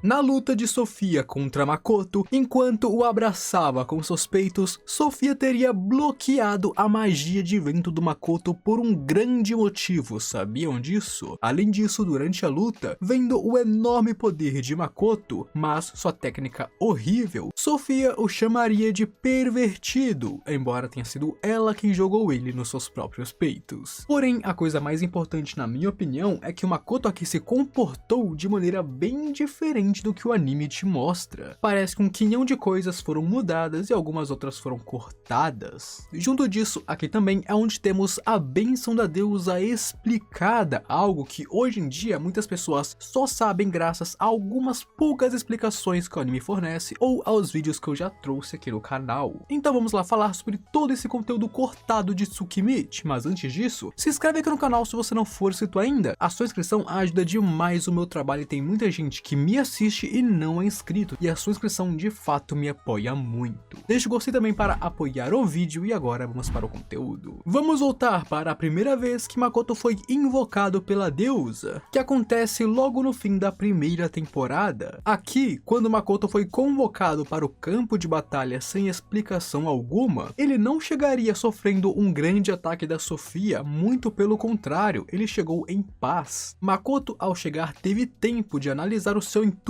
Na luta de Sofia contra Makoto, enquanto o abraçava com seus peitos, Sofia teria bloqueado a magia de vento do Makoto por um grande motivo, sabiam disso? Além disso, durante a luta, vendo o enorme poder de Makoto, mas sua técnica horrível, Sofia o chamaria de pervertido, embora tenha sido ela quem jogou ele nos seus próprios peitos. Porém, a coisa mais importante na minha opinião é que o Makoto aqui se comportou de maneira bem diferente do que o anime te mostra. Parece que um quinhão de coisas foram mudadas e algumas outras foram cortadas. Junto disso, aqui também é onde temos a bênção da deusa explicada, algo que hoje em dia muitas pessoas só sabem graças a algumas poucas explicações que o anime fornece ou aos vídeos que eu já trouxe aqui no canal. Então vamos lá falar sobre todo esse conteúdo cortado de Tsukimichi, mas antes disso, se inscreve aqui no canal se você não for inscrito ainda. A sua inscrição ajuda demais o meu trabalho e tem muita gente que me assiste e não é inscrito, e a sua inscrição de fato me apoia muito. Deixa o gostei também para apoiar o vídeo e agora vamos para o conteúdo. Vamos voltar para a primeira vez que Makoto foi invocado pela deusa, que acontece logo no fim da primeira temporada. Aqui, quando Makoto foi convocado para o campo de batalha sem explicação alguma, ele não chegaria sofrendo um grande ataque da Sofia, muito pelo contrário, ele chegou em paz. Makoto, ao chegar, teve tempo de analisar o seu entorno.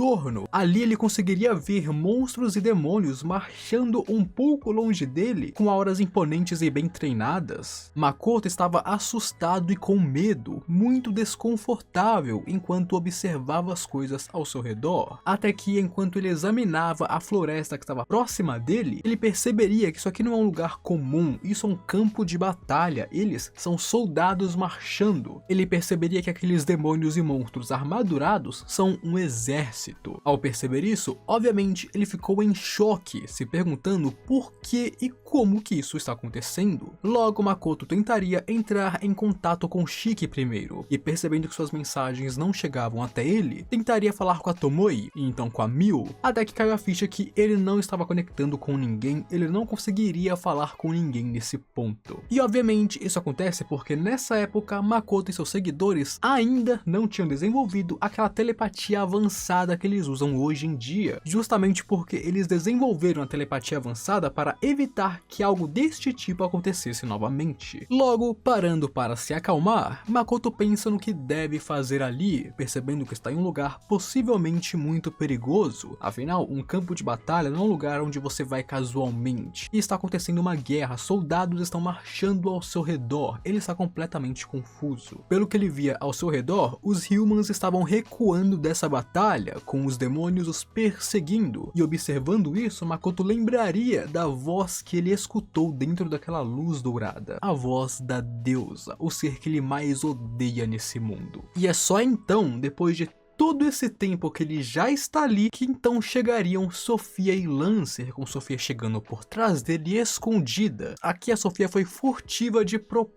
Ali ele conseguiria ver monstros e demônios marchando um pouco longe dele, com auras imponentes e bem treinadas. Makoto estava assustado e com medo, muito desconfortável, enquanto observava as coisas ao seu redor. Até que, enquanto ele examinava a floresta que estava próxima dele, ele perceberia que isso aqui não é um lugar comum, isso é um campo de batalha, eles são soldados marchando. Ele perceberia que aqueles demônios e monstros armadurados são um exército. Ao perceber isso, obviamente ele ficou em choque, se perguntando por que e como que isso está acontecendo. Logo, Makoto tentaria entrar em contato com Shiki primeiro, e percebendo que suas mensagens não chegavam até ele, tentaria falar com a Tomoe, e então com a Mio, até que caiu a ficha que ele não estava conectando com ninguém, ele não conseguiria falar com ninguém nesse ponto. E obviamente isso acontece porque nessa época Makoto e seus seguidores ainda não tinham desenvolvido aquela telepatia avançada que eles usam hoje em dia, justamente porque eles desenvolveram a telepatia avançada para evitar que algo deste tipo acontecesse novamente. Logo, parando para se acalmar, Makoto pensa no que deve fazer ali, percebendo que está em um lugar possivelmente muito perigoso. Afinal, um campo de batalha não é um lugar onde você vai casualmente. E está acontecendo uma guerra, soldados estão marchando ao seu redor, ele está completamente confuso. Pelo que ele via ao seu redor, os humans estavam recuando dessa batalha, com os demônios os perseguindo, e observando isso, Makoto lembraria da voz que ele escutou dentro daquela luz dourada, a voz da deusa, o ser que ele mais odeia nesse mundo. E é só então, depois de todo esse tempo que ele já está ali, que então chegariam Sofia e Lancer, com Sofia chegando por trás dele escondida. Aqui a Sofia foi furtiva de propósito,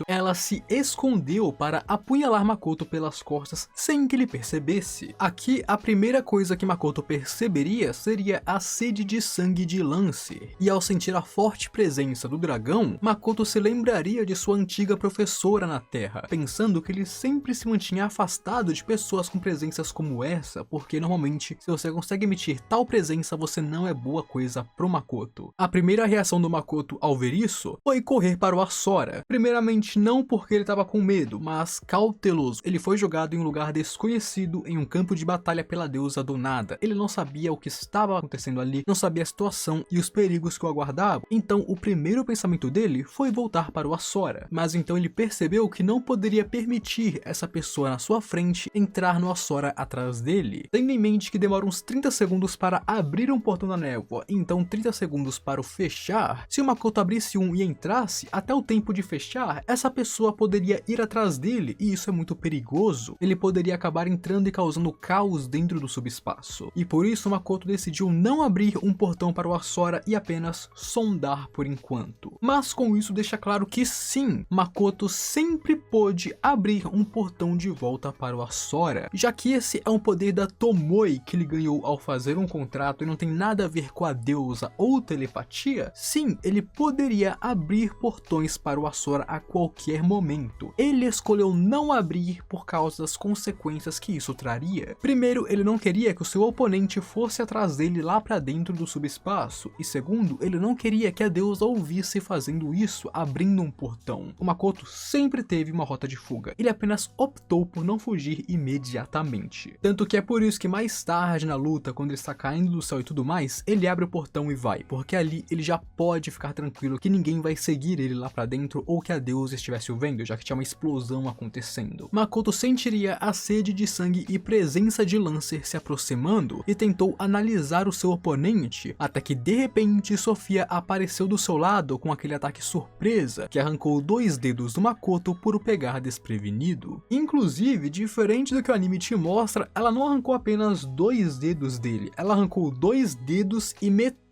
ela se escondeu para apunhalar Makoto pelas costas sem que ele percebesse. Aqui a primeira coisa que Makoto perceberia seria a sede de sangue de Lancer, e ao sentir a forte presença do dragão, Makoto se lembraria de sua antiga professora na Terra, pensando que ele sempre se mantinha afastado de pessoas com presenças como essa, porque normalmente se você consegue emitir tal presença, você não é boa coisa pro Makoto. A primeira reação do Makoto ao ver isso foi correr para o Asora. Primeiramente não porque ele estava com medo, mas cauteloso. Ele foi jogado em um lugar desconhecido, em um campo de batalha pela deusa do nada. Ele não sabia o que estava acontecendo ali, não sabia a situação e os perigos que o aguardavam. Então o primeiro pensamento dele foi voltar para o Asora. Mas então ele percebeu que não poderia permitir essa pessoa na sua frente entrar no Asora atrás dele, tendo em mente que demora uns 30 segundos para abrir um portão da névoa, então 30 segundos para o fechar. Se o Makoto abrisse um e entrasse, até o tempo de fechar, essa pessoa poderia ir atrás dele, e isso é muito perigoso. Ele poderia acabar entrando e causando caos dentro do subespaço. E por isso Makoto decidiu não abrir um portão para o Asora e apenas sondar por enquanto. Mas com isso deixa claro que sim, Makoto sempre pôde abrir um portão de volta para o Asora, já que esse é um poder da Tomoe que ele ganhou ao fazer um contrato e não tem nada a ver com a deusa ou telepatia. Sim, ele poderia abrir portões para o Asora embora a qualquer momento. Ele escolheu não abrir por causa das consequências que isso traria. Primeiro, ele não queria que o seu oponente fosse atrás dele lá pra dentro do subespaço, e segundo, ele não queria que a deusa ouvisse fazendo isso, abrindo um portão. O Makoto sempre teve uma rota de fuga, ele apenas optou por não fugir imediatamente. Tanto que é por isso que mais tarde na luta, quando ele está caindo do céu e tudo mais, ele abre o portão e vai, porque ali ele já pode ficar tranquilo que ninguém vai seguir ele lá pra dentro ou que a deusa estivesse o vendo, já que tinha uma explosão acontecendo. Makoto sentiria a sede de sangue e presença de Lancer se aproximando e tentou analisar o seu oponente, até que de repente Sofia apareceu do seu lado com aquele ataque surpresa que arrancou 2 dedos do Makoto por o pegar desprevenido. Inclusive, diferente do que o anime te mostra, ela não arrancou apenas 2 dedos dele, ela arrancou 2 dedos e metade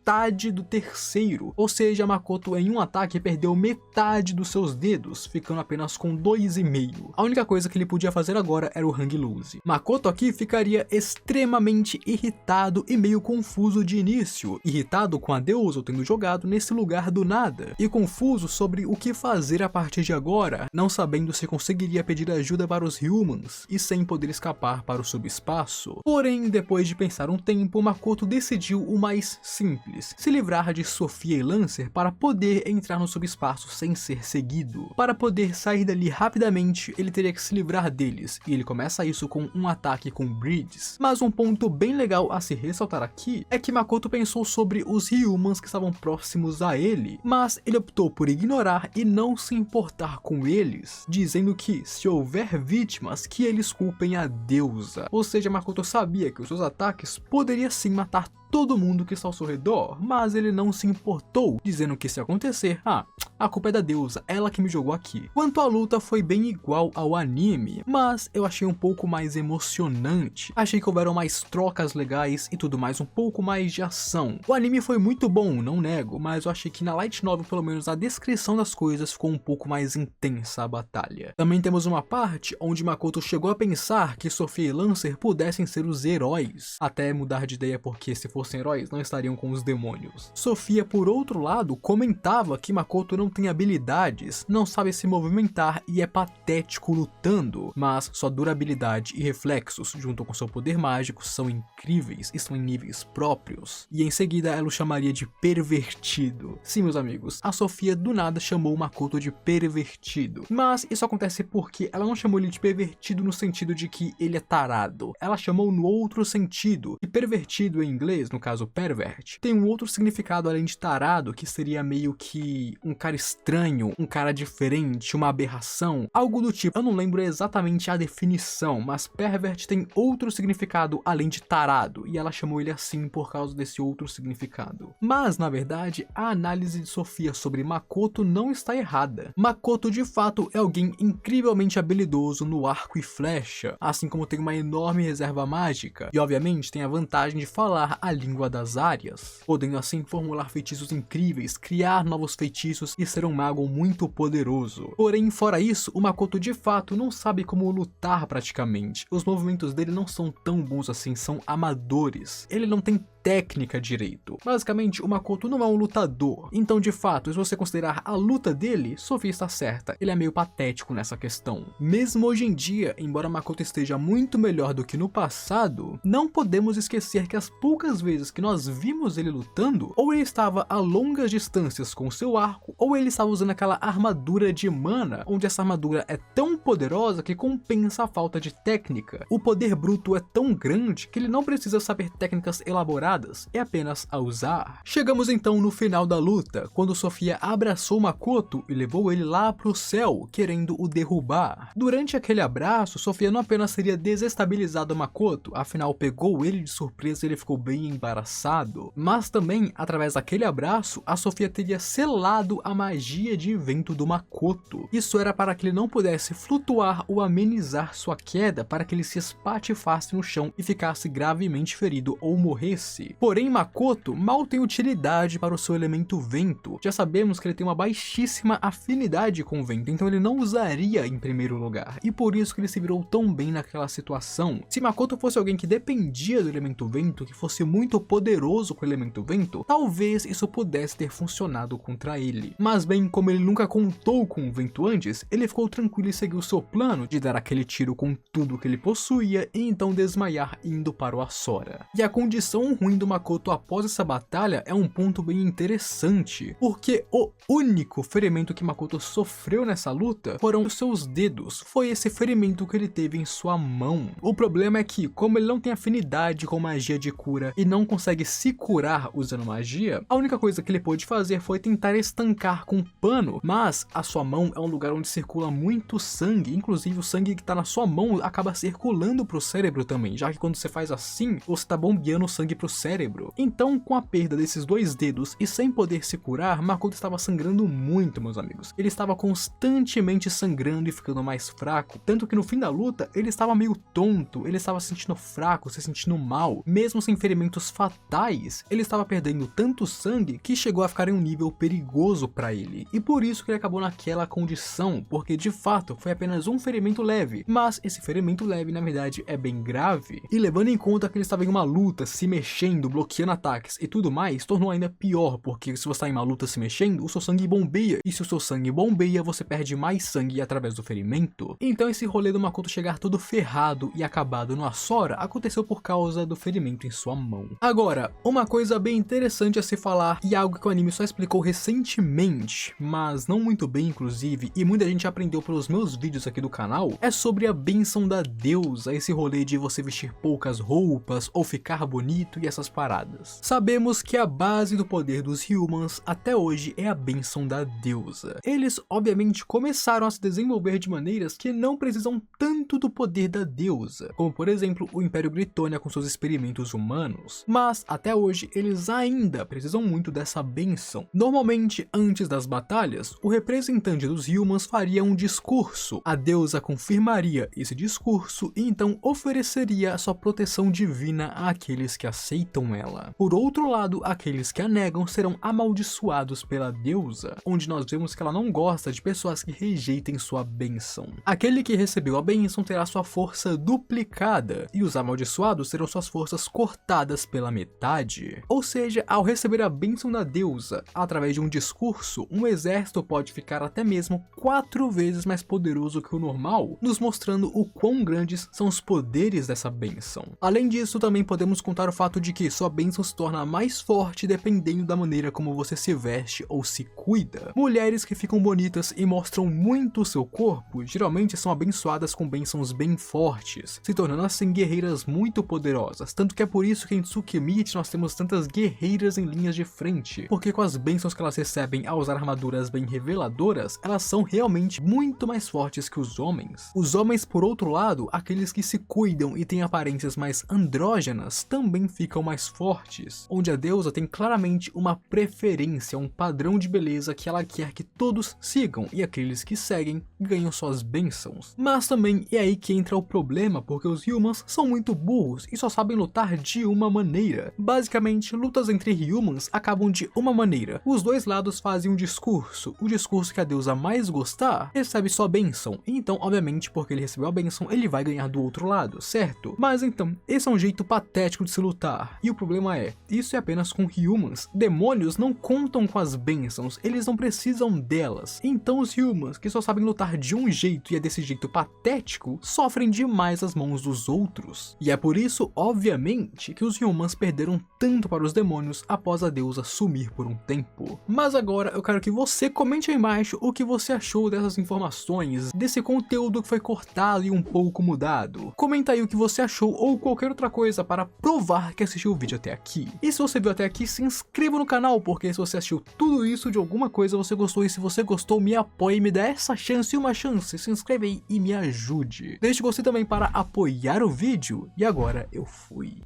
do terceiro, ou seja, Makoto em um ataque perdeu metade dos seus dedos, ficando apenas com 2,5. A única coisa que ele podia fazer agora era o hang loose. Makoto aqui ficaria extremamente irritado e meio confuso de início, irritado com a deusa tendo jogado nesse lugar do nada, e confuso sobre o que fazer a partir de agora, não sabendo se conseguiria pedir ajuda para os Humans e sem poder escapar para o subespaço. Porém, depois de pensar um tempo, Makoto decidiu o mais simples: se livrar de Sofia e Lancer para poder entrar no subespaço sem ser seguido. Para poder sair dali rapidamente, ele teria que se livrar deles, e ele começa isso com um ataque com Bridges. Mas um ponto bem legal a se ressaltar aqui é que Makoto pensou sobre os Humans que estavam próximos a ele, mas ele optou por ignorar e não se importar com eles, dizendo que se houver vítimas, que eles culpem a deusa. Ou seja, Makoto sabia que os seus ataques poderiam sim matar todo mundo que está ao seu redor, mas ele não se importou, dizendo que se acontecer, a culpa é da deusa, ela que me jogou aqui. Quanto à luta, foi bem igual ao anime, mas eu achei um pouco mais emocionante. Achei que houveram mais trocas legais e tudo mais, um pouco mais de ação. O anime foi muito bom, não nego, mas eu achei que na light novel, pelo menos a descrição das coisas ficou um pouco mais intensa a batalha. Também temos uma parte onde Makoto chegou a pensar que Sofia e Lancer pudessem ser os heróis, até mudar de ideia porque se fossem heróis não estariam com os demônios. Sofia, por outro lado, comentava que Makoto não tem habilidades, não sabe se movimentar e é patético lutando, mas sua durabilidade e reflexos, junto com seu poder mágico, são incríveis e estão em níveis próprios. E em seguida ela o chamaria de pervertido. Sim, meus amigos, a Sofia do nada chamou Makoto de pervertido, mas isso acontece porque ela não chamou ele de pervertido no sentido de que ele é tarado, ela chamou no outro sentido, e pervertido em inglês, no caso pervert, tem um outro significado além de tarado, que seria meio que um cara estranho, um cara diferente, uma aberração, algo do tipo. Eu não lembro exatamente a definição, mas pervert tem outro significado além de tarado, e ela chamou ele assim por causa desse outro significado. Mas, na verdade, a análise de Sofia sobre Makoto não está errada. Makoto, de fato, é alguém incrivelmente habilidoso no arco e flecha, assim como tem uma enorme reserva mágica, e obviamente tem a vantagem de falar a língua das áreas, podendo assim formular feitiços incríveis, criar novos feitiços e ser um mago muito poderoso. Porém, fora isso, o Makoto de fato não sabe como lutar praticamente. Os movimentos dele não são tão bons assim, são amadores. Ele não tem técnica direito. Basicamente, o Makoto não é um lutador. Então, de fato, se você considerar a luta dele, Sofia está certa. Ele é meio patético nessa questão. Mesmo hoje em dia, embora Makoto esteja muito melhor do que no passado, não podemos esquecer que as poucas vezes que nós vimos ele lutando, ou ele estava a longas distâncias com seu arco, ou ele estava usando aquela armadura de mana, onde essa armadura é tão poderosa que compensa a falta de técnica. O poder bruto é tão grande que ele não precisa saber técnicas elaboradas, é apenas a usar. Chegamos então no final da luta, quando Sofia abraçou Makoto e levou ele lá pro céu, querendo o derrubar. Durante aquele abraço, Sofia não apenas teria desestabilizado Makoto, afinal pegou ele de surpresa e ele ficou bem embaraçado, mas também, através daquele abraço, a Sofia teria selado a magia de vento do Makoto. Isso era para que ele não pudesse flutuar ou amenizar sua queda, para que ele se espatifasse no chão e ficasse gravemente ferido ou morresse. disse. Porém, Makoto mal tem utilidade para o seu elemento vento. Já sabemos que ele tem uma baixíssima afinidade com o vento, então ele não usaria em primeiro lugar. E por isso que ele se virou tão bem naquela situação. Se Makoto fosse alguém que dependia do elemento vento, que fosse muito poderoso com o elemento vento, talvez isso pudesse ter funcionado contra ele. Mas bem, como ele nunca contou com o vento antes, ele ficou tranquilo e seguiu seu plano de dar aquele tiro com tudo que ele possuía e então desmaiar indo para o Asora. E a condição ruim do Makoto após essa batalha é um ponto bem interessante, porque o único ferimento que Makoto sofreu nessa luta foram os seus dedos. Foi esse ferimento que ele teve em sua mão. O problema é que, como ele não tem afinidade com magia de cura e não consegue se curar usando magia, a única coisa que ele pôde fazer foi tentar estancar com pano, mas a sua mão é um lugar onde circula muito sangue, inclusive o sangue que tá na sua mão acaba circulando pro cérebro também, já que quando você faz assim, você tá bombeando sangue pro cérebro. Então, com a perda desses dois dedos e sem poder se curar, Makoto estava sangrando muito, meus amigos. Ele estava constantemente sangrando e ficando mais fraco, tanto que no fim da luta, ele estava meio tonto, ele estava se sentindo fraco, se sentindo mal, mesmo sem ferimentos fatais, ele estava perdendo tanto sangue que chegou a ficar em um nível perigoso para ele, e por isso que ele acabou naquela condição, porque de fato foi apenas um ferimento leve, mas esse ferimento leve na verdade é bem grave, e levando em conta que ele estava em uma luta, se mexendo, bloqueando ataques e tudo mais, tornou ainda pior, porque se você está em uma luta se mexendo, o seu sangue bombeia, e se o seu sangue bombeia, você perde mais sangue através do ferimento. Então esse rolê do Makoto chegar todo ferrado e acabado no Asora aconteceu por causa do ferimento em sua mão. Agora, uma coisa bem interessante a se falar, e algo que o anime só explicou recentemente, mas não muito bem inclusive, e muita gente aprendeu pelos meus vídeos aqui do canal, é sobre a bênção da deusa, esse rolê de você vestir poucas roupas ou ficar bonito e essas paradas. Sabemos que a base do poder dos Humans até hoje é a bênção da deusa. Eles obviamente começaram a se desenvolver de maneiras que não precisam tanto do poder da deusa, como por exemplo o Império Gritônia com seus experimentos humanos, mas até hoje eles ainda precisam muito dessa bênção. Normalmente, antes das batalhas, o representante dos Humans faria um discurso, a deusa confirmaria esse discurso e então ofereceria a sua proteção divina àqueles que aceitam ela. Por outro lado, aqueles que a negam serão amaldiçoados pela deusa, onde nós vemos que ela não gosta de pessoas que rejeitem sua bênção. Aquele que recebeu a bênção terá sua força duplicada, e os amaldiçoados terão suas forças cortadas pela metade. Ou seja, ao receber a bênção da deusa, através de um discurso, um exército pode ficar até mesmo 4 vezes mais poderoso que o normal, nos mostrando o quão grandes são os poderes dessa bênção. Além disso, também podemos contar o fato de que sua bênção se torna mais forte dependendo da maneira como você se veste ou se cuida. Mulheres que ficam bonitas e mostram muito o seu corpo, geralmente são abençoadas com bênçãos bem fortes, se tornando assim guerreiras muito poderosas, tanto que é por isso que em Tsukimichi nós temos tantas guerreiras em linhas de frente, porque com as bênçãos que elas recebem ao usar armaduras bem reveladoras, elas são realmente muito mais fortes que os homens. Os homens, por outro lado, aqueles que se cuidam e têm aparências mais andrógenas, também ficam mais fortes, onde a deusa tem claramente uma preferência, um padrão de beleza que ela quer que todos sigam, e aqueles que seguem ganham suas bênçãos. Mas também é aí que entra o problema, porque os Humans são muito burros e só sabem lutar de uma maneira. Basicamente, lutas entre Humans acabam de uma maneira. Os dois lados fazem um discurso. O discurso que a deusa mais gostar recebe sua bênção. Então, obviamente, porque ele recebeu a bênção, ele vai ganhar do outro lado, certo? Mas então, esse é um jeito patético de se lutar. E o problema é, isso é apenas com Humans. Demônios não contam com as bênçãos, eles não precisam delas. Então os Humans, que só sabem lutar de um jeito e é desse jeito patético, sofrem demais às mãos dos outros. E é por isso, obviamente, que os Humans perderam tanto para os demônios após a deusa sumir por um tempo. Mas agora eu quero que você comente aí embaixo o que você achou dessas informações, desse conteúdo que foi cortado e um pouco mudado. Comenta aí o que você achou ou qualquer outra coisa para provar que assistiu o vídeo até aqui. E se você viu até aqui, se inscreva no canal, porque se você assistiu tudo isso de alguma coisa você gostou, e se você gostou, me apoie, me dá essa chance e uma chance, se inscreve aí e me ajude. Deixe você também para apoiar o vídeo, e agora eu fui.